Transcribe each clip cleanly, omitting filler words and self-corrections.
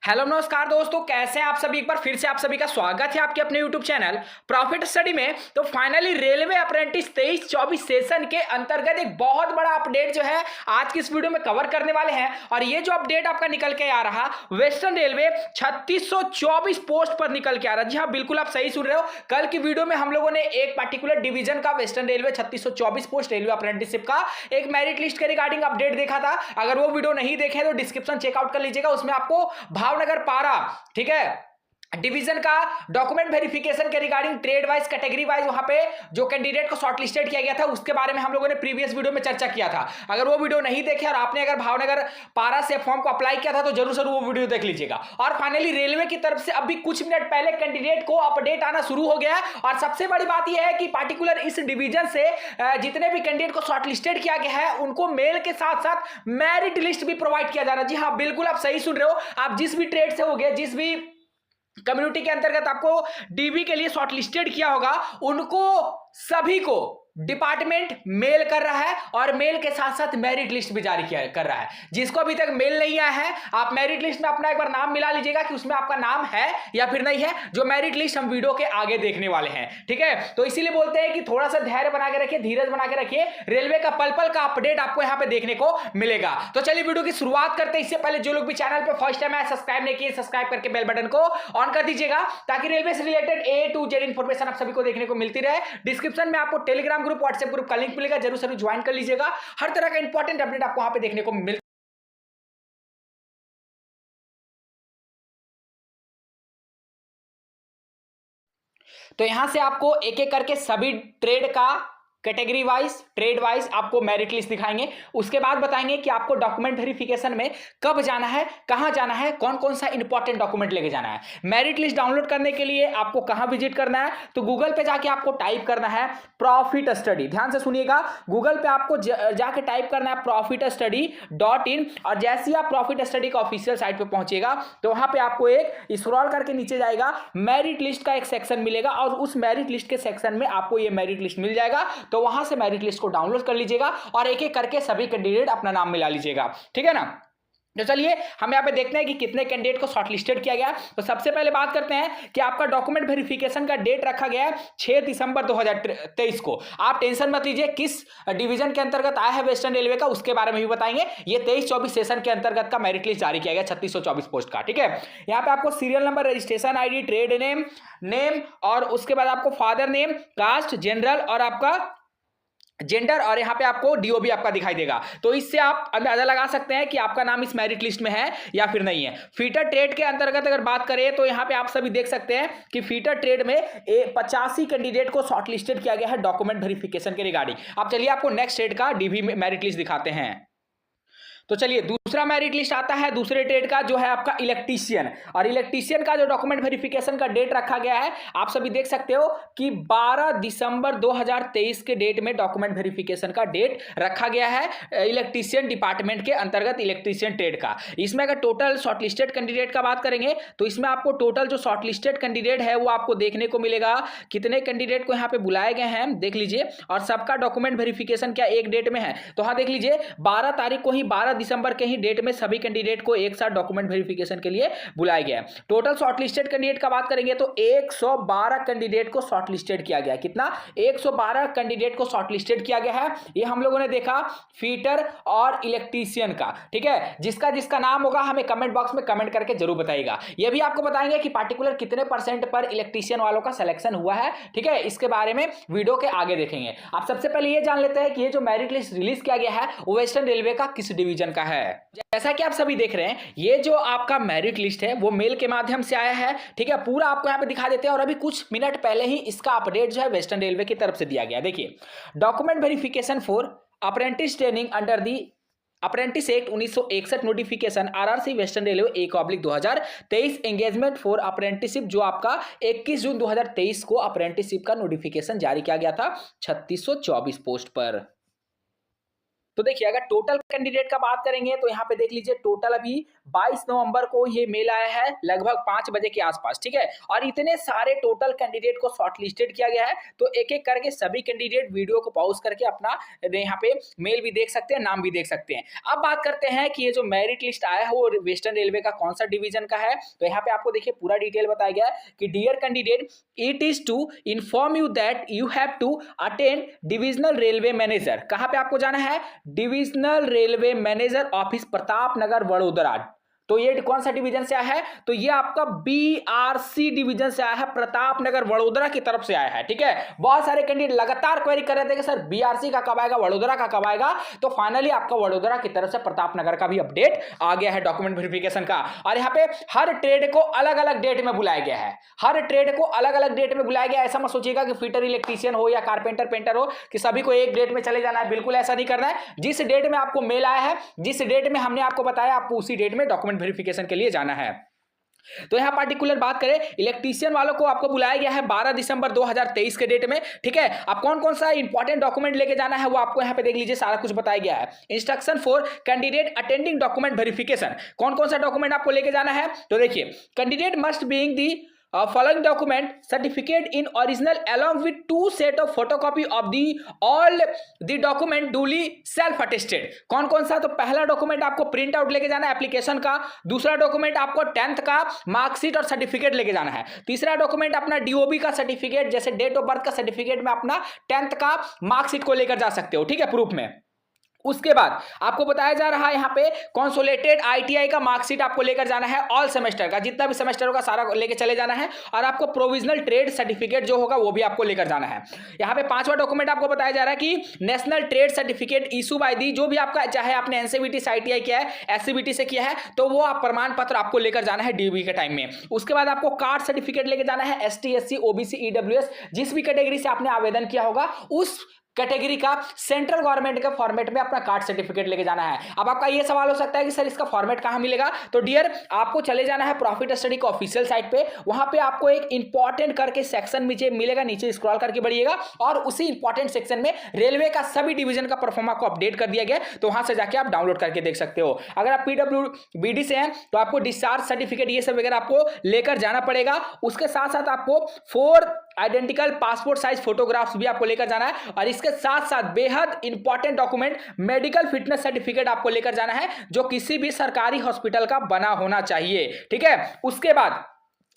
Hello नमस्कार दोस्तों, कैसे हैं आप सभी। एक बार फिर से आप सभी का स्वागत है आपके अपने यूट्यूब चैनल प्रॉफिट स्टडी में। तो फाइनली रेलवे अप्रेंटिस 23-24 सेशन के अंतर्गत एक बहुत बड़ा अपडेट जो है आज की इस वीडियो में कवर करने वाले हैं। और ये जो अपडेट आपका निकल के आ रहा, वेस्टर्न रेलवे 3624 पोस्ट पर निकल के आ रहा। जी हाँ, बिल्कुल आप सही सुन रहे हो। कल की वीडियो में हम लोगों ने एक पर्टिकुलर डिवीजन का western railway 3624 post railway apprenticeship का एक मेरिट लिस्ट के रिगार्डिंग अपडेट देखा था। अगर वो वीडियो नहीं देखे तो डिस्क्रिप्शन चेकआउट कर लीजिएगा, उसमें आपको भावनगर पारा, ठीक है, डिवीजन का डॉक्यूमेंट वेरिफिकेशन के regarding trade wise category wise वहां पे जो कैंडिडेट को शॉर्टलिस्टेड किया गया था उसके बारे में हम लोगों ने प्रीवियस वीडियो में चर्चा किया था। अगर वो वीडियो नहीं देखे और आपने अगर भावनगर पारा से फॉर्म को अप्लाई किया था तो जरूर जरूर वो वीडियो देख लीजिएगा। और फाइनली रेलवे की तरफ से अभी कुछ मिनट पहले कैंडिडेट को अपडेट आना शुरू हो गया है। और सबसे बड़ी बात यह है कि पार्टिकुलर इस डिवीजन से जितने भी कैंडिडेट को शॉर्टलिस्टेड किया गया है उनको मेल के साथ साथ मेरिट लिस्ट भी प्रोवाइड किया जा रहा है। जी हाँ, बिल्कुल आप सही सुन रहे हो। आप जिस भी ट्रेड से हो गए, जिस भी कम्युनिटी के अंतर्गत आपको डीबी के लिए शॉर्टलिस्टेड किया होगा, उनको सभी को डिपार्टमेंट मेल कर रहा है और मेल के साथ साथ मेरिट लिस्ट भी जारी कर रहा है। जिसको अभी तक मेल नहीं आया है, आप मेरिट लिस्ट में अपना एक बार नाम मिला लीजिएगा कि उसमें आपका नाम है या फिर नहीं है। जो मेरिट लिस्ट हम वीडियो के आगे देखने वाले हैं, ठीक है। तो इसीलिए बोलते हैं कि थोड़ा सा धैर्य बना के रखिए, धीरज बना के रखिए। रेलवे का पल पल का अपडेट आपको यहाँ पे देखने को मिलेगा। तो चलिए वीडियो की शुरुआत करते हैं। इससे पहले जो लोग भी चैनल पर फर्स्ट टाइम आए, सब्सक्राइब नहीं किए, सब्सक्राइब करके बेल बटन को ऑन कर दीजिएगा ताकि रेलवे से related A to Z information आप सभी को देखने को मिलती रहे। डिस्क्रिप्शन में आपको टेलीग्राम ग्रुप, व्हाट्सएप ग्रुप का लिंक मिलेगा, जरूर जरूर ज्वाइन कर लीजिएगा। हर तरह का इंपॉर्टेंट अपडेट आपको वहां पे देखने को मिल तो यहां से आपको एक एक करके सभी ट्रेड का कैटेगरी वाइज, ट्रेड वाइज आपको मेरिट लिस्ट दिखाएंगे। उसके बाद बताएंगे कि आपको डॉक्यूमेंट वेरिफिकेशन में कब जाना है, कहां जाना है, कौन कौन सा इंपॉर्टेंट डॉक्यूमेंट लेके जाना है। मेरिट लिस्ट डाउनलोड करने के लिए आपको कहां विजिट करना है, तो गूगल पे जाके आपको टाइप करना है प्रॉफिट स्टडी। ध्यान से सुनिएगा, गूगल पे आपको जाके टाइप करना है profitstudy.in। और जैसे ही आप प्रॉफिट स्टडी का ऑफिशियल साइट पे पहुंचेगा तो वहां पे आपको एक स्क्रॉल करके नीचे जाएगा, मेरिट लिस्ट का एक सेक्शन मिलेगा और उस मेरिट लिस्ट के सेक्शन में आपको ये मेरिट लिस्ट मिल जाएगा। तो वहां से मेरिट लिस्ट को डाउनलोड कर लीजिएगा और एक एक करके सभी कैंडिडेट अपना नाम मिला लीजिएगा, ठीक है ना। तो चलिए हम यहाँ पे देखते हैं कि कितने कैंडिडेट को शॉर्टलिस्टेड किया गया। तो सबसे पहले बात करते हैं कि आपका डॉक्यूमेंट वेरिफिकेशन का डेट रखा गया है 6 दिसंबर 2023 को। आप टेंशन मत लीजिए किस डिवीजन के अंतर्गत आया है वेस्टर्न रेलवे का, उसके बारे में भी बताएंगे। ये 23-24 सेशन के अंतर्गत का मेरिट लिस्ट जारी किया गया 3624 पोस्ट का, ठीक है। यहाँ पे आपको serial number, registration ID, trade name और उसके बाद आपको फादर नेम, कास्ट, जनरल और आपका जेंडर और यहाँ पे आपको डीओबी आपका दिखाई देगा। तो इससे आप अंदाजा लगा सकते हैं कि आपका नाम इस मेरिट लिस्ट में है या फिर नहीं है। फीटर ट्रेड के अंतर्गत अगर बात करें तो यहाँ पे आप सभी देख सकते हैं कि फीटर ट्रेड में 85 कैंडिडेट को शॉर्टलिस्टेड किया गया है डॉक्यूमेंट वेरिफिकेशन के रिगार्डिंग। अब चलिए आपको नेक्स्ट ट्रेड का डीबी मेरिट लिस्ट दिखाते हैं। तो चलिए दूसरा मेरिट लिस्ट आता है दूसरे ट्रेड का, जो है आपका इलेक्ट्रीशियन। और इलेक्ट्रीशियन का जो डॉक्यूमेंट वेरिफिकेशन का डेट रखा गया है, आप सभी देख सकते हो कि 12 दिसंबर 2023 के डेट में डॉक्यूमेंट वेरिफिकेशन का डेट रखा गया है इलेक्ट्रीशियन डिपार्टमेंट के अंतर्गत, इलेक्ट्रीशियन ट्रेड का। इसमें अगर टोटल शॉर्टलिस्टेड कैंडिडेट का बात करेंगे तो इसमें आपको टोटल जो शॉर्टलिस्टेड कैंडिडेट है वो आपको देखने को मिलेगा। कितने कैंडिडेट को यहाँ पे बुलाए गए हैं देख लीजिए, और सबका डॉक्यूमेंट वेरिफिकेशन क्या एक डेट में है। तो हाँ देख लीजिए, 12 तारीख को ही, 12 दिसंबर के ही डेट में सभी कैंडिडेट को एक साथ डॉक्यूमेंट वेरिफिकेशन के लिए बुलाया गया है। टोटल शॉर्टलिस्टेड कैंडिडेट का बात करेंगे तो 112 कैंडिडेट को शॉर्टलिस्टेड किया गया है। कितना? 112 कैंडिडेट को शॉर्टलिस्टेड किया गया है। ये हम लोगों ने देखा फीटर और इलेक्ट्रीशियन का, ठीक है। जिसका जिसका नाम होगा हमें कमेंट बॉक्स में कमेंट करके जरूर बताइएगा। ये भी आपको बताएंगे कि पार्टिकुलर कितने % पर इलेक्ट्रीशियन वालों का सिलेक्शन हुआ है, ठीक है। इसके बारे में वीडियो के आगे देखेंगे। आप सबसे पहले ये जान लेते हैं कि ये जो मेरिट लिस्ट रिलीज किया गया है वो वेस्टर्न रेलवे का किस डिवीजन का है। जैसा कि आप सभी देख रहे हैं, ये जो आपका मेरिट लिस्ट है वो मेल के माध्यम से आया है, ठीक है। पूरा आपको यहाँ पे दिखा देते हैं। और अभी कुछ मिनट पहले ही इसका अपडेट जो है वेस्टर्न रेलवे की तरफ से दिया गया। देखिए, document verification for apprentice training under the apprentice act 1961 notification RRC western railway 1/2023 engagement for apprenticeship, जो आपका 21 जून 2023 को अप्रेंटिसशिप का नोटिफिकेशन जारी किया गया था 3624 पोस्ट पर। तो देखिए अगर टोटल कैंडिडेट का बात करेंगे तो यहाँ पे देख लीजिए टोटल अभी 22 नवंबर को ये मेल आया है लगभग 5 बजे के आसपास, ठीक है। और इतने सारे टोटल कैंडिडेट को शॉर्टलिस्टेड किया गया है, तो एक एक करके सभी कैंडिडेट वीडियो को पॉज करके अपना यहाँ पे मेल भी देख सकते हैं, नाम भी देख सकते हैं। अब बात करते हैं कि ये जो मेरिट लिस्ट आया है वो वेस्टर्न रेलवे का कौन सा डिवीजन का है। तो यहाँ पे आपको देखिए पूरा डिटेल बताया गया है कि dear candidate, it is to inform you that you have to attend divisional railway manager. कहां पे आपको जाना है? Divisional railway manager office, Pratap Nagar, Vadodara. तो ये कौन सा डिवीजन से आया है? तो ये आपका बीआरसी डिवीजन से आया है, प्रताप नगर वडोदरा की तरफ से आया है, ठीक है। बहुत सारे कैंडिडेट लगातार क्वेरी कर रहे थे कि सर बीआरसी का कब आएगा, वडोदरा का कब आएगा। तो फाइनली आपका वडोदरा की तरफ से प्रताप नगर का भी अपडेट आ गया है डॉक्यूमेंट वेरिफिकेशन का। और यहाँ पे हर ट्रेड को अलग अलग डेट में बुलाया गया है, हर ट्रेड को अलग अलग डेट में बुलाया गया है। ऐसा मत सोचिएगा कि फिटर इलेक्ट्रीशियन हो या कारपेंटर पेंटर हो कि सभी को एक डेट में चले जाना है, बिल्कुल ऐसा नहीं करना है। जिस डेट में आपको मेल आया है, जिस डेट में हमने आपको बताया, आपको उसी डेट में डॉक्यूमेंट वेरिफिकेशन के लिए जाना है। तो यहां पार्टिकुलर बात करें, इलेक्ट्रीशियन वालों को आपको बुलाया गया है 12 दिसंबर 2023 के डेट में, ठीक है। आप कौन कौन सा इंपॉर्टेंट डॉक्यूमेंट लेके जाना है वो आपको यहां पे देख लीजिए, सारा कुछ बताया गया है। Instruction for candidate attending document verification, कौन कौन सा डॉक्यूमेंट आपको लेके जाना है। तो देखिए candidate must being the following document certificate in original along with 2 set of photocopy of the all the document duly self attested। कौन कौन सा? तो पहला डॉक्यूमेंट आपको प्रिंट आउट लेके जाना है एप्लीकेशन का, दूसरा डॉक्यूमेंट आपको 10th का मार्कशीट और सर्टिफिकेट लेके जाना है, तीसरा डॉक्यूमेंट अपना डीओबी का सर्टिफिकेट, जैसे डेट ऑफ बर्थ का सर्टिफिकेट में अपना 10th का मार्कशीट को लेकर जा सकते हो, ठीक है, प्रूफ में। उसके बाद आपको बताया जा रहा है यहाँ पे कंसोलिडेटेड आईटीआई का मार्कशीट आपको लेकर जाना है, ऑल सेमेस्टर का, जितना भी सेमेस्टर होगा सारा लेकर चले जाना है। और आपको प्रोविजनल ट्रेड सर्टिफिकेट जो होगा वो भी आपको लेकर जाना है। यहाँ पे पांचवा डॉक्यूमेंट आपको बताया जा रहा है कि national trade certificate issue by the, जो भी आपका चाहे आपने एनसीबीटी से आईटीआई किया है, एससीबीटी से किया है, तो वो आप प्रमाण पत्र आपको लेकर जाना है डीबी के टाइम में। उसके बाद आपको कास्ट सर्टिफिकेट लेकर जाना है, एसटी एससी ओबीसी ईडब्ल्यूएस, जिस भी कैटेगरी से आपने आवेदन किया होगा उस कैटेगरी का सेंट्रल गवर्नमेंट के फॉर्मेट में अपना कार्ड सर्टिफिकेट लेके जाना है। अब आपका ये सवाल हो सकता है कि सर इसका फॉर्मेट कहां मिलेगा। तो डियर आपको चले जाना है प्रॉफिट स्टडी का ऑफिशियल साइट पे, वहां पे आपको एक इंपॉर्टेंट करके सेक्शन नीचे मिलेगा, नीचे स्क्रॉल करके बढ़िएगा और उसी इंपॉर्टेंट सेक्शन में रेलवे का सभी डिवीजन का परफॉर्मा को अपडेट कर दिया गया, तो वहां से जाके आप डाउनलोड करके देख सकते हो। अगर आप पीडब्ल्यूबीडी से हैं तो आपको डिस्चार्ज सर्टिफिकेट ये सब वगैरह आपको लेकर जाना पड़ेगा। उसके साथ साथ आपको 4 आइडेंटिकल पासपोर्ट साइज फोटोग्राफ्स भी आपको लेकर जाना है और इसके साथ साथ बेहद important document medical fitness certificate आपको लेकर जाना है, जो किसी भी सरकारी हॉस्पिटल का बना होना चाहिए, ठीक है। उसके बाद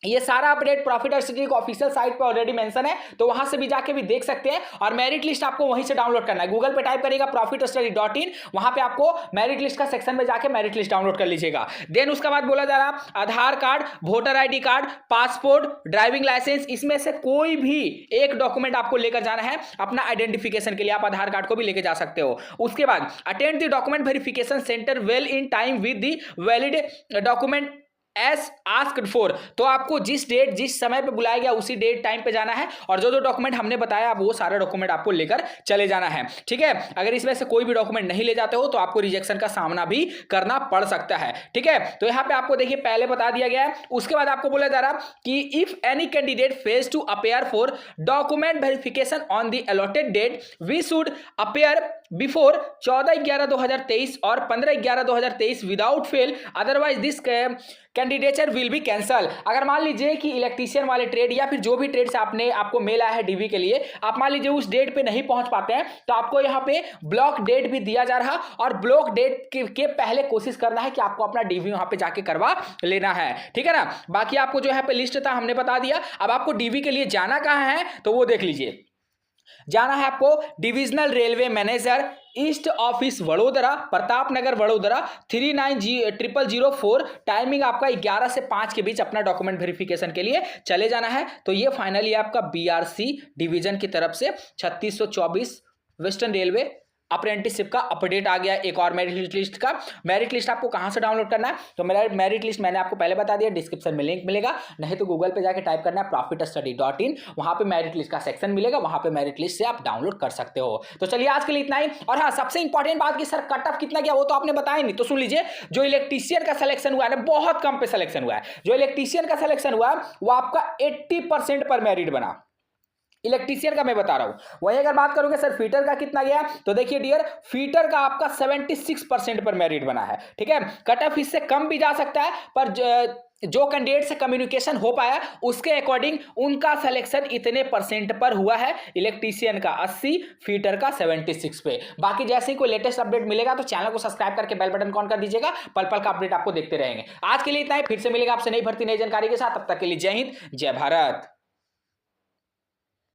ये सारा अपडेट प्रॉफिट स्टडी का ऑफिशियल साइट पे ऑलरेडी मेंशन है, तो वहां से भी जाके भी देख सकते हैं। और मेरिट लिस्ट आपको वहीं से डाउनलोड करना है, गूगल पे टाइप करिएगा profitstudy.in, वहां पे आपको मेरिट लिस्ट का सेक्शन में जाके मेरिट लिस्ट डाउनलोड कर लीजिएगा। देन उसके बाद बोला जा रहा Aadhaar card, voter ID card, passport, driving licence, इसमें से कोई भी एक डॉक्यूमेंट आपको लेकर जाना है अपना आइडेंटिफिकेशन के लिए। आप आधार कार्ड को भी लेकर जा सकते हो। उसके बाद attend the document verification centre well in time with the valid document S asked for, तो आपको जिस डेट जिस समय पे बुलाया गया उसी डेट टाइम पे जाना है और जो जो डॉक्यूमेंट हमने बताया वो सारा डॉक्यूमेंट आपको लेकर चले जाना है, ठीक है। अगर इसमें से कोई भी डॉक्यूमेंट नहीं ले जाते हो तो आपको रिजेक्शन का सामना भी करना पड़ सकता है, ठीक है। तो यहां पे आपको देखिए पहले बता दिया गया है। उसके बाद आपको बोला जा रहा कि if any candidate fails to appear for document verification on the allotted date we should appear before 14/11/2023 और 15/11/2023 without fail, otherwise this candidature will be cancel. अगर मान लीजिए कि इलेक्ट्रीशियन वाले ट्रेड या फिर जो भी ट्रेड से आपको मेल आया है डीवी के लिए, आप मान लीजिए उस डेट पे नहीं पहुंच पाते हैं, तो आपको यहाँ पे ब्लॉक डेट भी दिया जा रहा और ब्लॉक डेट के पहले कोशिश करना है कि आपको अपना डीवी वहां पे जाके करवा लेना है, ठीक है ना। बाकी आपको जो यहाँ पे लिस्ट था हमने बता दिया। अब आपको डीवी के लिए जाना कहाँ है तो वो देख लीजिए। जाना है आपको divisional railway manager east office Vadodara, Pratap Nagar Vadodara 390004। Timing आपका 11 से 5 के बीच अपना डॉक्यूमेंट वेरिफिकेशन के लिए चले जाना है। तो ये फाइनली आपका बीआरसी डिवीजन की तरफ से 3624 वेस्टर्न रेलवे अप्रेंटिसशिप का अपडेट आ गया। एक और मेरिट लिस्ट का, मेरिट लिस्ट आपको कहां से डाउनलोड करना है तो मेरा मेरिट लिस्ट मैंने आपको पहले बता दिया, डिस्क्रिप्शन में लिंक मिलेगा, नहीं तो गूगल पे जाके टाइप करना है profitstudy.in, वहां पे मेरिट लिस्ट का सेक्शन मिलेगा, वहां पे मेरिट लिस्ट से आप डाउनलोड कर सकते हो। तो चलिए आज के लिए इतना ही। और हाँ, सबसे इंपॉर्टेंट बात कि सर कट ऑफ कितना गया वो तो आपने बताया नहीं, तो सुन लीजिए। जो इलेक्ट्रीशियन का सिलेक्शन हुआ है ना, बहुत कम पे सिलेक्शन हुआ है। जो इलेक्ट्रीशियन का सिलेक्शन हुआ है वो आपका 80% पर मेरिट बना, इलेक्ट्रीशियन का मैं बता रहा हूं। वही अगर बात करोगे सर फीटर का कितना गया, तो देखिए डियर फीटर का आपका 76% पर मेरिट बना है, ठीक है। कट ऑफ इससे कम भी जा सकता है, पर जो कैंडिडेट से कम्युनिकेशन हो पाया उसके अकॉर्डिंग उनका सिलेक्शन इतने परसेंट पर हुआ है, इलेक्ट्रीशियन का 80, फीटर का 76 पे। बाकी जैसे ही कोई लेटेस्ट अपडेट मिलेगा तो चैनल को सब्सक्राइब करके बेल बटन ऑन कर दीजिएगा, पल पल का अपडेट आपको देखते रहेंगे। आज के लिए इतना ही, फिर से मिलेगा आपसे नई भर्ती नई जानकारी के साथ, तब तक के लिए जय हिंद जय भारत।